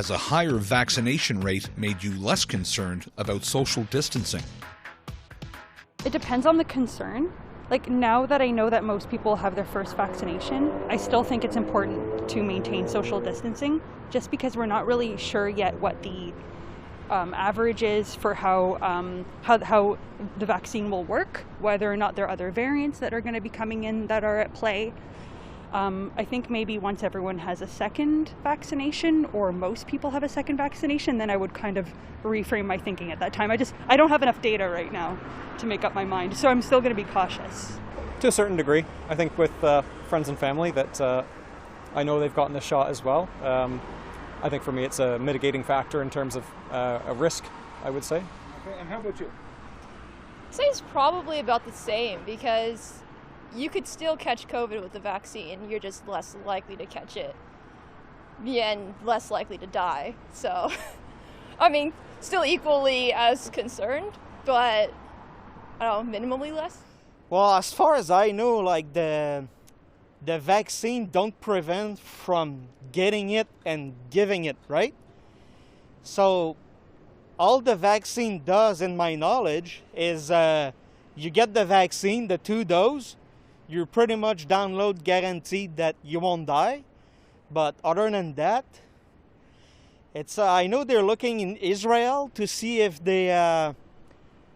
has a higher vaccination rate made you less concerned about social distancing? It depends on the concern. Like, now that I know that most people have their first vaccination, I still think it's important to maintain social distancing, just because we're not really sure yet what the average is for how the vaccine will work, whether or not there are other variants that are going to be coming in that are at play. I think maybe once everyone has a second vaccination, or most people have a second vaccination, then I would kind of reframe my thinking at that time. I don't have enough data right now to make up my mind, so I'm still going to be cautious. To a certain degree. I think with friends and family that I know they've gotten the shot as well. I think for me it's a mitigating factor in terms of a risk, I would say. Okay, and how about you? I'd say it's probably about the same, because you could still catch COVID with the vaccine. You're just less likely to catch it and less likely to die. So, I mean, still equally as concerned, but I don't know, minimally less. Well, as far as I know, like the vaccine don't prevent from getting it and giving it, right? So all the vaccine does, in my knowledge, is you get the vaccine, the 2 doses, you're pretty much download guaranteed that you won't die. But other than that, it's I know they're looking in Israel to see if they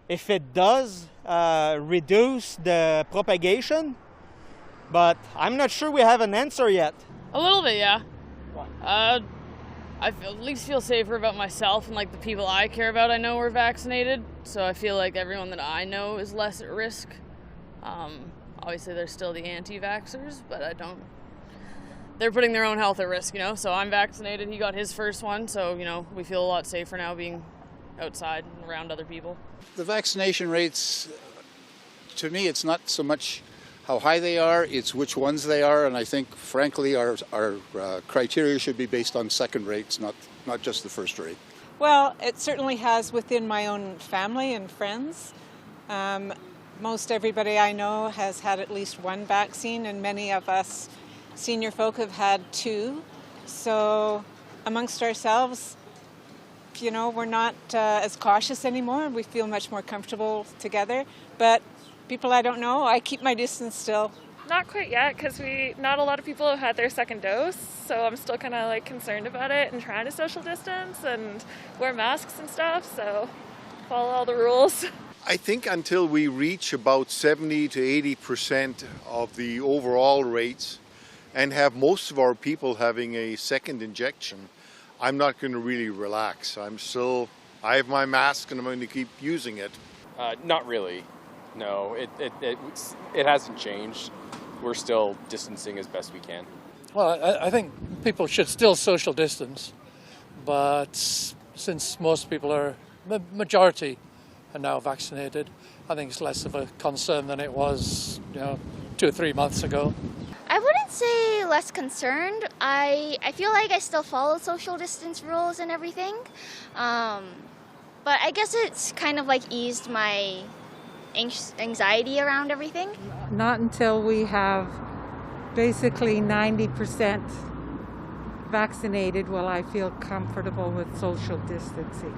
if it does reduce the propagation, but I'm not sure we have an answer yet. A little bit, yeah. I at least feel safer about myself and like the people I care about I know are vaccinated, so I feel like everyone that I know is less at risk. Obviously there's still the anti-vaxxers, but they're putting their own health at risk, so I'm vaccinated, he got his first one, so we feel a lot safer now being outside and around other people. The vaccination rates, to me, it's not so much how high they are, it's which ones they are, and I think, frankly, our criteria should be based on second rates, not just the first rate. Well, it certainly has within my own family and friends. Most everybody I know has had at least one vaccine, and many of us senior folk have had 2. So amongst ourselves, we're not as cautious anymore. We feel much more comfortable together. But people I don't know, I keep my distance still. Not quite yet, because not a lot of people have had their second dose, so I'm still kind of concerned about it and trying to social distance and wear masks and stuff, so follow all the rules. I think until we reach about 70 to 80% of the overall rates and have most of our people having a second injection, I'm not going to really relax. I have my mask and I'm going to keep using it. Not really. No, it hasn't changed. We're still distancing as best we can. Well, I think people should still social distance, but since most people the majority are now vaccinated, I think it's less of a concern than it was, 2 or 3 months ago. I wouldn't say less concerned. I feel like I still follow social distance rules and everything, but I guess it's kind of eased my anxiety around everything. Not until we have basically 90% vaccinated will I feel comfortable with social distancing.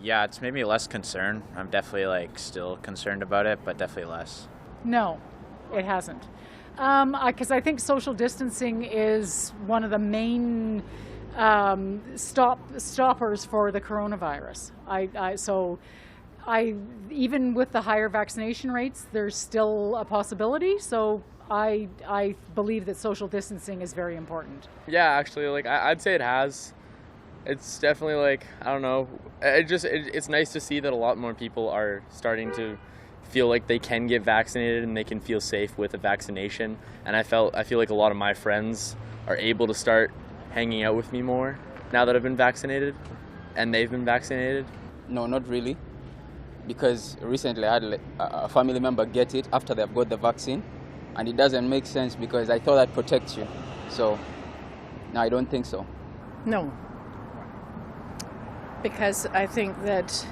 Yeah, it's made me less concerned. I'm definitely still concerned about it, but definitely less. No, it hasn't. Because I think social distancing is one of the main stoppers for the coronavirus. Even with the higher vaccination rates, there's still a possibility. So I believe that social distancing is very important. Yeah, actually, I'd say it has. It's definitely I don't know. It's nice to see that a lot more people are starting to feel like they can get vaccinated and they can feel safe with a vaccination. And I feel like a lot of my friends are able to start hanging out with me more now that I've been vaccinated and they've been vaccinated. No, not really. Because recently I had a family member get it after they've got the vaccine, and it doesn't make sense because I thought that protects you. So, no, I don't think so. No. Because I think that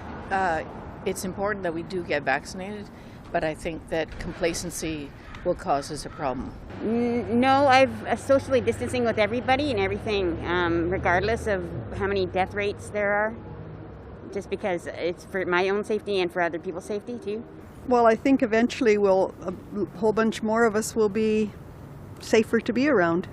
it's important that we do get vaccinated, but I think that complacency will cause us a problem. No, I've socially distancing with everybody and everything, regardless of how many death rates there are, just because it's for my own safety and for other people's safety too. Well, I think eventually a whole bunch more of us will be safer to be around.